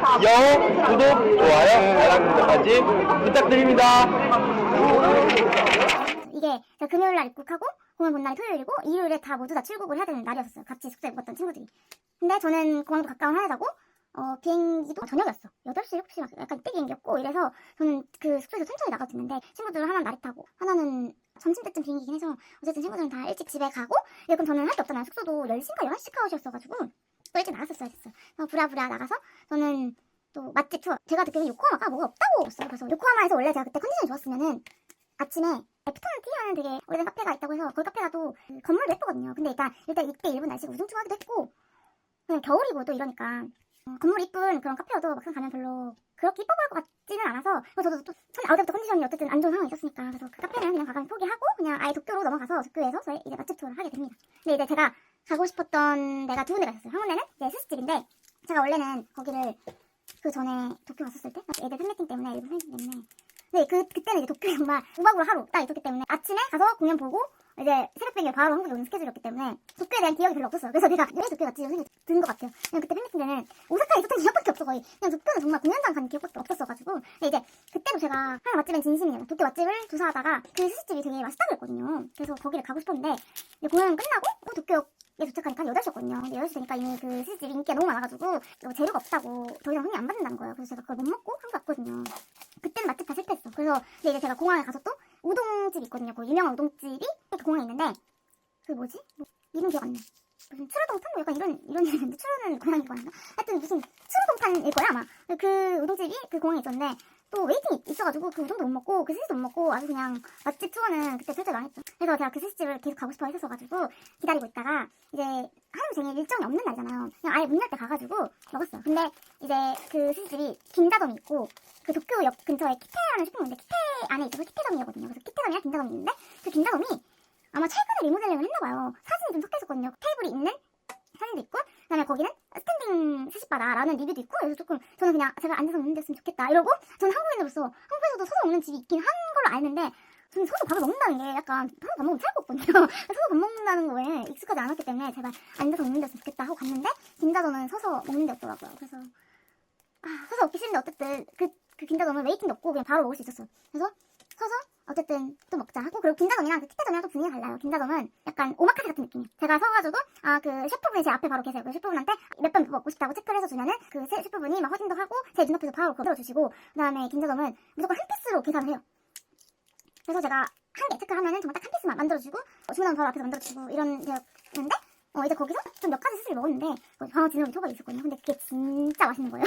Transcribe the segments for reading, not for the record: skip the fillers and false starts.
영어, 구독, 좋아요, 알람 설정까지 부탁드립니다. 이게 제가 금요일날 입국하고 공연 본 날이 토요일이고 일요일에 다 모두 다 출국을 해야 되는 날이었어요. 같이 숙소에 묵었던 친구들이. 근데 저는 공항도 가까운 하나자고 비행기도 저녁이었어. 8시, 7시 막 약간 이때 비행기였고 이래서 저는 그 숙소에서 천천히 나가도 됐는데 친구들 하나는 나리 타고 하나는 점심때쯤 비행기긴 해서 어쨌든 친구들은 다 일찍 집에 가고 그럼 저는 할 게 없잖아요. 숙소도 10시인가 11시 카웃이었어가지고 또 일찍 나갔었어야 됐어요. 부랴부랴 나가서 저는 또 맛집 투어 제가 듣기로는 요코하마가 뭐가 없다고 했어요. 그래서 요코하마에서 원래 제가 그때 컨디션이 좋았으면은 아침에 애프터눈 티라는 되게 오래된 카페가 있다고 해서 거기 카페 가도 건물도 예쁘거든요. 근데 일단 이때 일본 날씨가 우중충하기도 했고 그냥 겨울이고 또 이러니까 건물 이쁜 그런 카페여도 막상 가면 별로 그렇게 이뻐 보일 것 같지는 않아서 그래서 저도 또 처음에 아웃부터 컨디션이 어쨌든 안 좋은 상황이 있었으니까 그래서 그 카페는 그냥 가감히 포기하고 그냥 아예 도쿄로 넘어가서 도쿄에서 저희 이제 맛집 투어를 하게 됩니다. 근데 이제 제가 가고 싶었던 데가 두 군데가 있었어요. 한 군데는 이제 스시집인데 제가 원래는 거기를 그 전에 도쿄 갔었을 때 애들 팬미팅 때문에 일본 팬미팅 때문에 근데 그때는 이제 도쿄에 정말 우박으로 하루 딱 있었기 때문에 아침에 가서 공연 보고 이제 새벽 비행기로 바로 한국에 오는 스케줄이었기 때문에 도쿄에 대한 기억이 별로 없었어요. 그래서 내가 왜 도쿄 갔지 이런 생각이 든 것 같아요. 그냥 그때 팬미팅 때는 오사카에 있었던 기억밖에 없어 거의. 그냥 도쿄는 정말 공연장 간 기억밖에 없었어가지고 근데 이제 그때도 제가 하나 맛집엔 진심이에요. 도쿄 맛집을 조사하다가 그 스시집이 되게 맛있다고 했거든요. 그래서 거기를 가고 싶었는데 공연 끝나고 도쿄에 도착하니까 8시였거든요. 근데 8시 되니까 이미 그 스시집이 인기가 너무 많아가지고 재료가 없다고 더 이상 손이 안 받는다는 거예요. 그래서 제가 그걸 못 먹고 한국 왔거든요. 그때는 맛집 다 실패했어. 그래서 이제 제가 공항에 가서 또 우동집 있거든요. 그 유명한 우동집이 그 공항에 있는데 그 뭐지? 이름 기억 안 나. 무슨 추루동탄? 뭐 약간 이런 이름인데 추루는 고양이거 아닌가? 하여튼 무슨 추루동탄일 거야 아마. 그 우동집이 그 공항에 있었는데 또 웨이팅이 있어가지고 그 우동도 못 먹고 그 스시도 못 먹고 아주 그냥 맛집 투어는 그때 철저히 망했죠. 그래서 제가 그 스시집을 계속 가고 싶어 했었어가지고 기다리고 있다가 이제 하루 종일 일정이 없는 날이잖아요. 그냥 아예 문 열 때 가가지고 먹었어요. 근데 이제 그 스시집이 긴다점이 있고 그 도쿄역 근처에 키테라는 쇼핑몰인데 키테 안에 있어서 키테점이거든요. 그래서 키테점이랑 긴다점이 있는데 그 긴다점이 아마 최근에 리모델링을 했나봐요. 사진이 좀 섞여 있었거든요. 테이블이 있는 사진도 있고 그다음에 거기는 스탠딩 스시바다라는 리뷰도 있고 그래서 조금 저는 그냥 제가 앉아서 먹는 데였으면 좋겠다 이러고 저는 한국인으로서 한국에서도 서서 먹는 집이 있긴 한 걸로 아는데 저는 서서 밥을 먹는다는 게 약간 서서 밥 먹으면 살고 없거든요. 서서 밥 먹는다는 거에 익숙하지 않았기 때문에 제발 앉아서 먹는 데였으면 좋겠다 하고 갔는데 긴다점은 서서 먹는 데였더라고요. 그래서 서서 먹기 싫은데 어쨌든 그 긴다점은 웨이팅도 없고 그냥 바로 먹을 수 있었어요. 그래서 서서 어쨌든 또 먹자 하고 그리고 긴다점이랑 그 키타점이랑 또 분위기가 달라요. 긴다점은 약간 오마카세 같은 느낌이에요. 제가 서가지고 그 셰프분이 제 앞에 바로 계세요. 그 셰프분한테 몇 번 먹고 싶다고 체크를 해서 주면은 그 셰프분이 막 허징도 하고 제 눈앞에서 바로 거들어 주시고 그다음에 긴다점은 무조건 한 피스로 계산을 해요. 그래서 제가 한 개 체크하면은 정말 딱 한 피스만 만들어주고 주문하면 바로 앞에서 만들어주고 이런 데였는데 이제 거기서 좀 몇 가지 스시를 먹었는데 방어 진흙이 초밥이 있었거든요. 근데 그게 진짜 맛있는 거예요.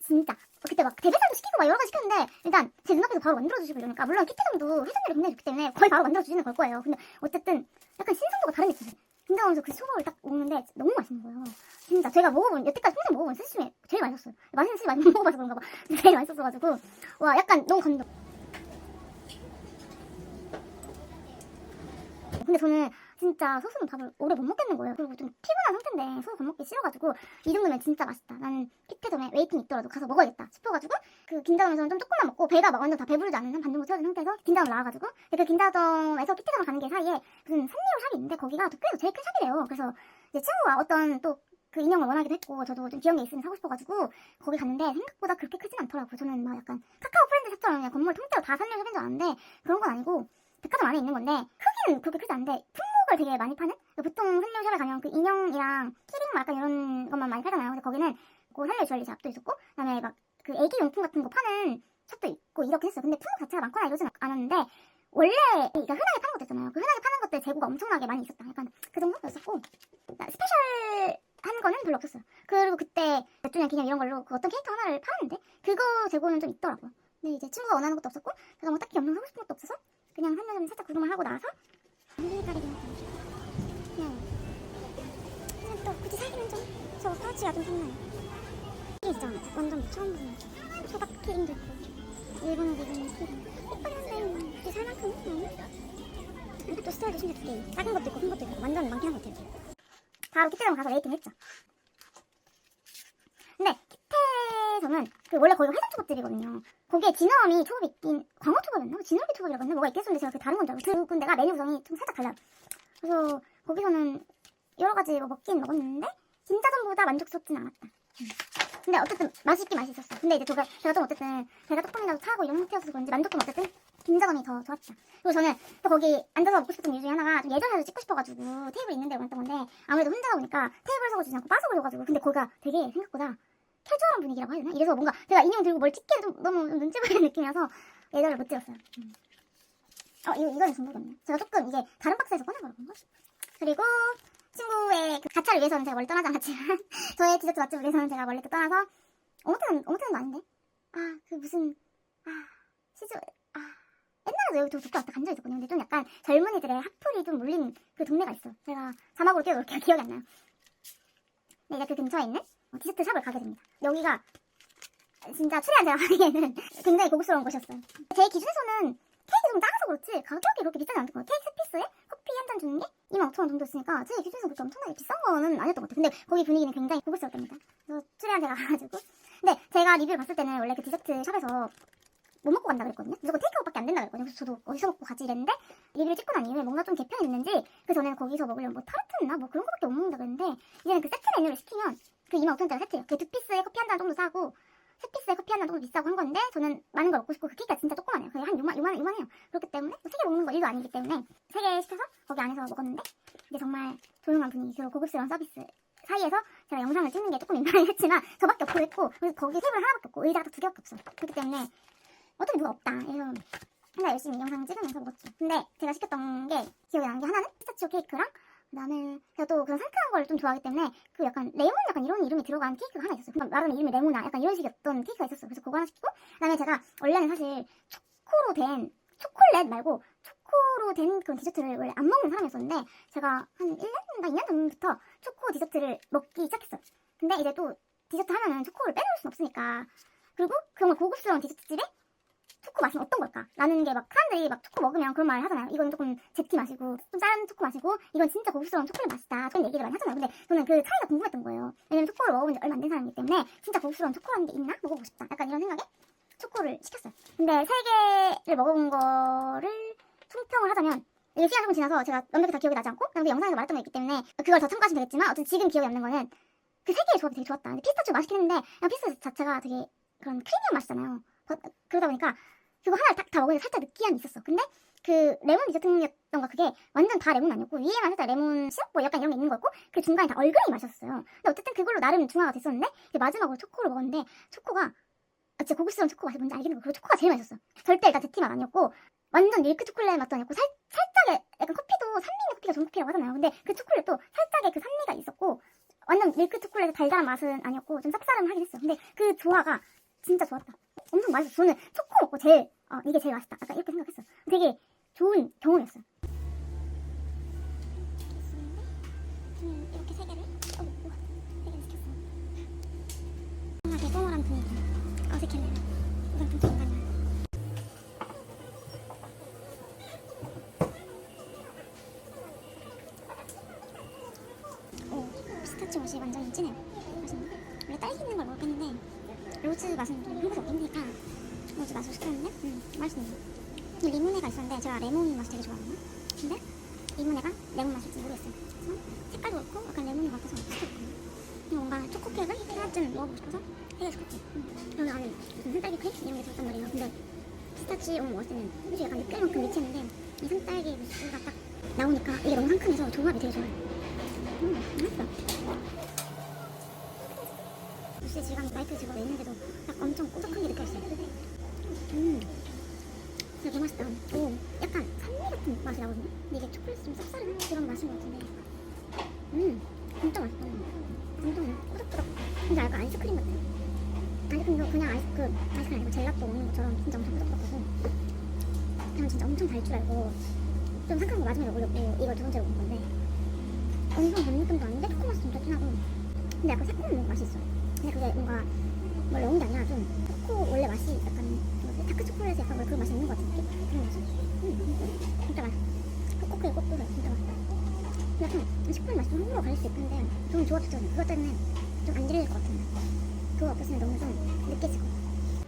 진짜 그때 막 대게살도 시키고 막 여러 가지 시켰는데 일단 제 눈앞에서 바로 만들어주시고 이러니까 물론 키트점도 회전율이 굉장히 좋기 때문에 거의 바로 만들어주시는 걸 거예요. 근데 어쨌든 약간 신선도가 다른 느낌이에요. 긴장하면서 그 초밥을 딱 먹는데 너무 맛있는 거예요. 진짜 제가 먹어본 여태까지 평생 먹어본 스시 중에 제일 맛있었어요. 맛있는 스시 많이 못 먹어봐서 그런가 봐. 제일 맛있었어가지고 와 약간 너무 감동. 근데 저는 진짜 소스는 밥을 오래 못 먹겠는 거예요. 그리고 좀 피곤한 상태인데 소스 밥 먹기 싫어가지고 이 정도면 진짜 맛있다. 나는 키테점에 웨이팅 있더라도 가서 먹어야겠다 싶어가지고 그 긴자점에서는 좀 조금만 먹고 배가 막 완전 다 배부르지 않은 한 반 정도 채워진 상태에서 긴자점 나와가지고 그 긴자점에서 키테점 가는 길 사이에 무슨 산리오 샵이 있는데 거기가 도쿄에서 제일 큰 샵이래요. 그래서 이제 친구가 어떤 또 그 인형을 원하기도 했고 저도 좀 귀여운 게 있으면 사고 싶어가지고 거기 갔는데 생각보다 그렇게 크진 않더라고요. 저는 막 약간 카카오 프렌드 샵처럼 그냥 건물 통째로 다 산리오 샵인 줄 알았는데 그런 건 아니고 백화점 안에 있는 건데 크기는 그렇게 크지 않은데 품목을 되게 많이 파는? 보통 산리오샵에 가면 그 인형이랑 키링 막 약간 이런 것만 많이 팔잖아요. 근데 거기는 그 산리오 주얼리 샵도 있었고 그다음에 막 그 애기 용품 같은 거 파는 샵도 있고 이렇게 했어요. 근데 품목 자체가 많거나 이러진 않았는데 원래 그러니까 흔하게 파는 것도 있잖아요. 그 흔하게 파는 것들 재고가 엄청나게 많이 있었다. 약간 그 정도였었고 스페셜한 거는 별로 없었어요. 그리고 그때 몇 주년 기념 이런 걸로 그 어떤 캐릭터 하나를 팔았는데 그거 재고는 좀 있더라고요. 근데 이제 친구가 원하는 것도 없었고 제가 뭐 딱히 영상 하고 싶은 것도 없어서 그냥 산리오점 살짝 구경을 하고 나서 가리긴 했죠. 그냥 또 굳이 살기는 저 파우치가 좀 샀나요? 이게 진짜 완전 처음 보는 소박 키링도 있고 일본어 리본이 키링 예쁘긴 한데 굳이 살 만큼은 아니 또 스타일도 심지어 2개 작은 것도 있고 큰 것도 있고 완전 많긴 한 것 같아요. 바로 키테점 가서 웨이팅 했죠. 근데 키테점은 그 원래 거기가 회전초밥집이거든요. 거기에 진어미 초밥이 있긴 광어초밥이었나? 진어미 초밥이라고 했나? 뭐가 있겠었는데 제가 그 다른 건 줄 알고 그 군데가 메뉴 구성이 좀 살짝 달라요. 그래서 거기서는 여러 가지 먹긴 먹었는데 긴자점보다 만족스럽진 않았다. 근데 어쨌든 맛있긴 맛있었어. 근데 이제 제가 좀 어쨌든 배가 조금이라도 차고 이런 상태여서 그런지 만족도는 어쨌든 김자감이 더 좋았죠. 그리고 저는 또 거기 앉아서 먹고 싶었던 이유 중에 하나가 좀 예전에 찍고 싶어가지고 테이블 있는 데 왔던 건데 아무래도 혼자다 보니까 테이블 서고 주지 않고 바서 그려가지고 근데 거기가 되게 생각보다 캐주얼한 분위기라고 해야 되나? 이래서 뭔가 제가 인형 들고 뭘 찍기에 좀 너무 눈치 보이는 느낌이라서 예전을 못 찍었어요. 이거는 중복이었네. 제가 조금 이게 다른 박스에서 꺼내버려 그런가? 그리고 친구의 그 가차를 위해서는 제가 멀리 떠나지 않았지만 저의 디저트 맛집을 위해서는 제가 멀리 또 떠나서 어묵태는 아닌데? 그 무슨 시즈 옛날에도 여기 좋게 왔다 간 적이 있었거든요. 근데 좀 약간 젊은이들의 핫플이 좀 몰린 그 동네가 있어. 제가 자막으로 띄워놓을게요. 기억이 안 나요. 네, 이제 그 근처에 있는 디저트 샵을 가게 됩니다. 여기가 진짜 추리한 제가 가기에는 굉장히 고급스러운 곳이었어요. 제 기준에서는 케이크 좀 작아서 그렇지 가격이 그렇게 비싸지 않던 것 같아요. 케이크 세 피스에 커피 한 잔 주는 게 25,000원 정도 했으니까 제 기준에서 그렇게 엄청나게 비싼 거는 아니었던 것 같아요. 근데 거기 분위기는 굉장히 고급스럽답니다. 그래서 추리한 제가 가가지고 근데 제가 리뷰를 봤을 때는 원래 그 디저트 샵에서 뭐 먹고 간다 그랬거든요. 무조건 테이크아웃밖에 안 된다 그랬거든요. 그래서 저도 어디서 먹고 가지 이랬는데 리뷰를 찍고 난 이후에 뭔가 좀 개편이 됐는지 그래서 저는 거기서 먹으려면 뭐 타르트였나 뭐 그런 거밖에 못 먹는다 그랬는데 이제는 그 세트 메뉴를 시키면 그 25,000원짜리 세트예요. 그 2피스에 커피 한 잔 정도 싸고 3피스에 커피 한 잔 정도 비싸고 한 건데 저는 많은 걸 먹고 싶고 그 케이크가 진짜 조그만해요. 거의 한 요만해요. 그렇기 때문에 3개 먹는 거 일도 아니기 때문에 3개 시켜서 거기 안에서 먹었는데 이게 정말 조용한 분위기 그리고 고급스러운 서비스 사이에서 제가 영상을 찍는 게 조금 민망하긴 했지만 저밖에 없고 그랬고 그래서 거기 테이블 하나밖에 없고 의자가 딱 2개밖에 없어. 그렇기 때문에 어차피 누가 없다. 그래서 혼자 열심히 영상 찍으면서 먹었죠. 근데 제가 시켰던 게 기억에 나는 게 하나는 피스타치오 케이크랑 그다음에 제가 또 그런 상큼한 걸 좀 좋아하기 때문에 그 약간 레몬 약간 이런 이름이 들어간 케이크가 하나 있었어요. 그러니까 말하는 이름이 레모나 약간 이런 식이었던 케이크가 있었어요. 그래서 그거 하나 시키고 그다음에 제가 원래는 사실 초코로 된 초콜릿 말고 초코로 된 그런 디저트를 원래 안 먹는 사람이었었는데 제가 한 1년인가 2년 전부터 초코 디저트를 먹기 시작했어요. 근데 이제 또 디저트 하면은 초코를 빼놓을 순 없으니까 그리고 그런 고급스러운 디저트집에 초코 맛은 어떤 걸까? 라는 게 막 사람들이 막 초코 먹으면 그런 말 하잖아요. 이건 조금 제티 맛이고 좀 짠 초코 맛이고 이건 진짜 고급스러운 초콜릿 맛이다. 그런 얘기를 많이 하잖아요. 근데 저는 그 차이가 궁금했던 거예요. 왜냐면 초코를 먹어본 지 얼마 안 된 사람이기 때문에 진짜 고급스러운 초코라는 게 있나? 먹어보고 싶다. 약간 이런 생각에 초코를 시켰어요. 근데 3개를 먹어본 거를 총평을 하자면 이게 시간이 조금 지나서 제가 완벽히 다 기억이 나지 않고 그다음에 영상에서 말했던 거 있기 때문에 그걸 더 참고하시면 되겠지만 어쨌든 지금 기억에 남는 거는 그 3개의 조합이 되게 좋았다. 근데 피스타치오 맛있긴 했는데 피스타치오 자체가 되게 그런 크리미한 맛이잖아요. 그러다 보니까 그거 하나를 다 먹으니까 살짝 느끼함이 있었어. 근데 그 레몬 디저트였던가 그게 완전 다 레몬 아니었고 위에만 살짝 레몬 시럽 뭐 약간 이런 게 있는 거였고 그 중간에 다 얼그레이 맛이었어요. 근데 어쨌든 그걸로 나름 중화가 됐었는데 이제 마지막으로 초코를 먹었는데 초코가 진짜 고급스러운 초코 맛이 뭔지 알겠는 거. 그리고 초코가 제일 맛있었어. 절대 일단 제티 맛 아니었고 완전 밀크 초콜릿 맛도 아니었고 살짝의 약간 커피도 산미 있는 커피가 좋은 커피라고 하잖아요. 근데 그 초콜릿도 살짝의 그 산미가 있었고 완전 밀크 초콜릿의 달달한 맛은 아니었고 좀 쌉싸름하긴 했어. 근데 그 조화가 진짜 좋았다. 엄청 맛있었어. 저는 초코 먹고 제일 이게 제일 맛있다. 약간 이렇게 생각했어. 되게 좋은 경험이었어요. 이렇게 3개를 먹고 3개를 시켰어요. 뭔가 대범한 분위기. 어색했네요. 우선 좀 잠깐만. 피스타치오 맛이 완전 진해요. 맛있네. 원래 딸기 있는 걸 먹었는데 로즈 맛은 좀 한국에서 없긴 하니까 로즈 맛으로 시켰는데 맛있네요. 이 리모네가 있었는데 제가 레몬 맛이 되게 좋아하거든요. 근데 리모네가 레몬 맛일지 모르겠어요. 그래서 색깔도 그렇고 약간 레몬인 것 같아서 시켰거든요. 뭔가 초코 케이크를 하나쯤 먹어보고 싶어서 3개 시켰지. 여기 안에 무슨 산딸기 케이크 이런 게 들었단 말이에요. 근데 피스타치오 먹었을 때는 솔직히 약간 육개만큼 미치는데 이 산딸기 무스가 딱 나오니까 이게 너무 상큼해서 조합이 되게 좋아요. 맛있어. 무스 질감 라이트 집어내 있는데도 딱 엄청 꼬적한 게 느껴졌어요. 진짜 개 맛있다. 오, 약간 산미 같은 맛이 나거든요. 근데 이게 초콜릿이 좀 쌉싸름한 그런 맛인 것 같은데 진짜 맛있다. 엄청 꼬적꼬적. 진짜 약간 아이스크림 같아. 아이스크림도 그냥 아이스크림 아니고 젤라또 먹는 것처럼 진짜 엄청 꼬적꼬적하고 그냥 진짜 엄청 달 줄 알고 좀 상큼한 거 마지막에 먹으려고 이걸 2번째로 먹은 건데 엄청 단 느낌도 아닌데 초코 맛이 좀 좋긴 하고 근데 약간 새콤한 맛이 있어. 근데 그게 뭔가 뭘 넣은 게 아니라 좀 초코 원래 맛이 약간 다크 초콜릿에 약간 그런 맛이 있는 것 같은 느낌? 그런 맛이 진짜 맛있어. 코코크에 꼬꼬해 진짜 맛있다. 근데 약간 식품 맛이 좀 호불호 갈릴 수 있는데 좋은 조합 자체는 그것 때문에 좀 안 질릴 것 같은데 그거 없었으면 너무 좀 느껴질 것 같아.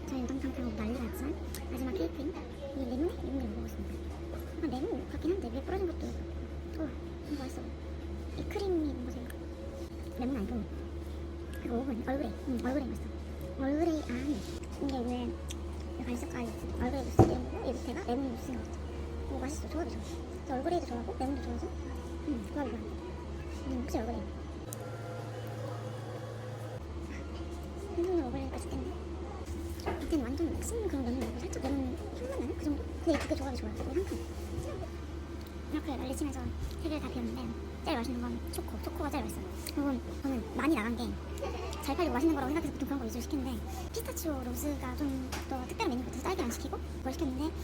저희 우당탕탕하고 난리가 났지만 마지막 케이크인 이 레몬을 먹어보겠습니다. 약간 레몬 같긴 한데 위에 뿌려진 것도 너무 맛있어. 이 크림이 뭔가 제일 레몬 아니고 그리고 얼그레이 맛있어. 얼그레이 이게 왜 갈색깔 얼그레이 무스 이런 거고 이 밑에가 레몬 무스인 것 같아. 뭐 맛있어. 조합이 좋아. 저 얼그레이도 좋아하고 레몬도 좋아해서 조합이 좋아. 혹시 얼그레이 한성으로 얼그레이가 죽겠네. 밑에는 완전 신 그런 레몬 말고 살짝 레몬 향만 나는 그 정도? 근데 이 두 개 조합이 좋아요. 그리고 한 칸. 이렇게 난리치면서 세 개를 다 비웠는데 제일 맛있는 건 초코가 제일 맛있어요. 그리고 저는 많이 나간 게 잘 팔리고 맛있는 거라고 생각해서 보통 그런 거 위주로 시키는데 피스타치오 로즈가 좀 더 특별한 메뉴 같아서 딸기 안 시키고 그걸 시켰는데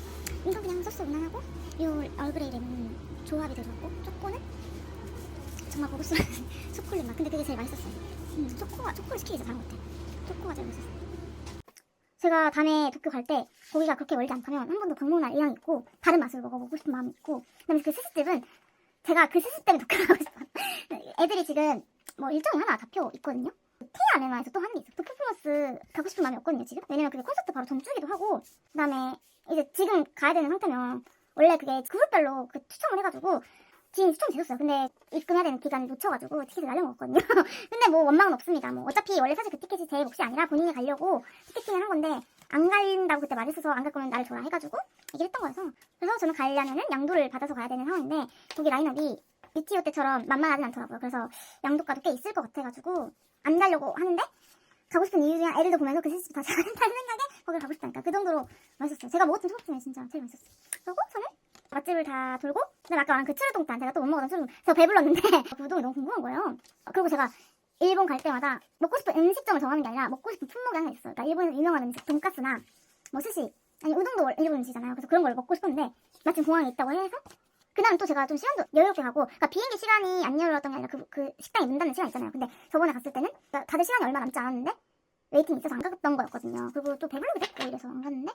이건 그냥 소스 무난하고 요 얼그레이 레몬 조합이 되게 좋았고 초코는 정말 고급스러운 초콜릿 맛. 근데 그게 제일 맛있었어요. 초코를 시키기 진짜 잘한 것 같아. 초코가 제일 맛있었어요. 제가 다음에 도쿄 갈 때 거기가 그렇게 멀지 않다면 한 번 더 방문할 의향이 있고 다른 맛을 먹어보고 싶은 마음이 있고 그다음에 그 스시집은 제가 그 스시 때문에 도쿄를 가고 싶어요. 애들이 지금 뭐 일정이 하나 잡혀 있거든요. K-아레나에서 또 하는 게 있어요. 도쿄 플러스 가고 싶은 마음이 없거든요 지금. 왜냐면 그게 콘서트 바로 전주기도 하고 그다음에 이제 지금 가야 되는 상태면 원래 그게 그룹별로 그 추첨을 해가지고 지인이 추첨이 됐었어요. 근데 입금해야 되는 기간을 놓쳐가지고 티켓을 날려먹었거든요. 근데 뭐 원망은 없습니다. 뭐 어차피 원래 사실 그 티켓이 제 몫이 아니라 본인이 가려고 티켓팅을 한 건데 안 간다고 그때 말했어서 안 갈 거면 나를 줘라 해가지고 얘기를 했던 거여서 그래서 저는 가려면은 양도를 받아서 가야 되는 상황인데 거기 라인업이 BTO 때처럼 만만하진 않더라고요. 그래서 양도가도 꽤 있을 것 같아가지고 안 가려고 하는데 가고 싶은 이유 중에 애들도 보면서 그 실수 다시 한다는 생각에 거기를 가고 싶다니까 그 정도로 맛있었어요. 제가 먹었던 초밥 중에 진짜 제일 맛있었어요. 그리고 저는 맛집을 다 돌고 그다음에 아까 말한 그 츠르동탄 제가 또 못 먹었던 츠르동 제가 배불렀는데 그 우동이 너무 궁금한 거예요. 그리고 제가 일본 갈 때마다 먹고 싶은 음식점을 정하는 게 아니라 먹고 싶은 품목이 하나 있어요. 그러니까 일본에서 유명한 음식 돈까스나 뭐 스시 아니 우동도 일본 음식이잖아요. 그래서 그런 걸 먹고 싶었는데 마침 공항에 있다고 해서 그날 또 제가 좀 시간도 여유롭게 가고 그러니까 비행기 시간이 안 열렸던 게 아니라 그 식당이 문 닫는 시간 있잖아요. 근데 저번에 갔을 때는 그러니까 다들 시간이 얼마 남지 않았는데 웨이팅이 있어서 안 갔던 거였거든요. 그리고 또 배불러기도 했고 이래서 안 갔는데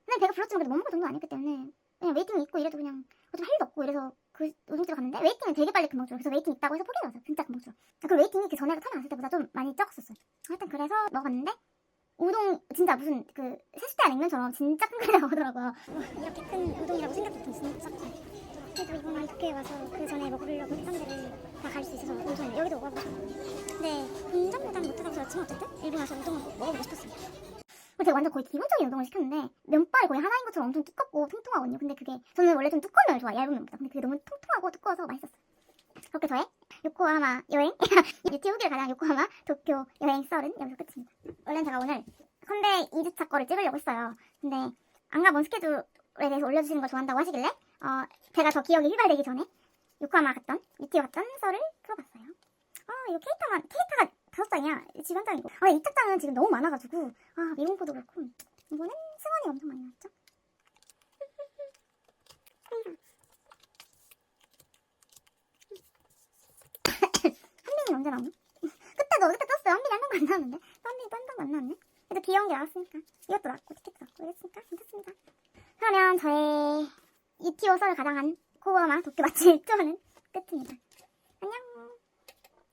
근데 배가 불렀지만 그래도 못 먹을 정도는 아니었기 때문에 그냥 웨이팅이 있고 이래도 그냥 어차피 할 일도 없고 이래서 그 우동집에 갔는데 웨이팅은 되게 빨리 금방 줄어. 그래서 웨이팅 있다고 해서 포기해놨어요. 진짜 금방 줄어. 그 웨이팅이 그 전에 처음에 갔을 때보다 좀 많이 적었었어요. 하여튼 그래서 먹었는데 우동 진짜 무슨 그 세숫대 냉면처럼 진짜 큰 그릇에 나오더라고요. 이렇게 큰 우동이라고 생각했던 진짜 작고 그래도 이번에 도쿄에 와서 그 전에 먹으려고 했던 데를 다 갈 수 있어서 우선 여기도 먹어보고 싶었는데 근데 운전보다는 못하다고 그렇지만 어쨌든 일본 와서 우동을 먹어보고 싶었어요. 제가 완전 거의 기본적인 우동을 시켰는데 면발이 거의 하나인 것처럼 엄청 두껍고 통통하거든요. 근데 그게 저는 원래 좀 두꺼운 면을 좋아해요. 얇은 면보다. 근데 그게 너무 통통하고 두꺼워서 맛있었어요. 그렇게 저의 요코하마 여행 유티 후기를 가장 요코하마 도쿄 여행 썰은 여기서 끝입니다. 원래는 제가 오늘 선배 2주차 거를 찍으려고 했어요. 근데 안 가본 스케줄에 대해서 올려주시는 걸 좋아한다고 하시길래 제가 더 기억이 휘발되기 전에 요코하마 갔던 유티에 갔던 썰을 풀어봤어요. 이거 케이타가 5장이야. 집 한 장이고. 이 짝장은 지금 너무 많아가지고 미봉포도 그렇고 이거는 승원이 엄청 많이 나왔죠. 한빈이 언제 나오니? 그때 떴어요. 한빈이 한 번도 안 나왔는데 한빈이 한 번도 안 나왔네. 그래도 귀여운 게 나왔으니까 이것도 나왔고 티켓도 나왔고 이랬으니까 괜찮습니다. 그러면 저의 유티오 썰을 가장한 코어마 도쿄 맛집 투어는 끝입니다.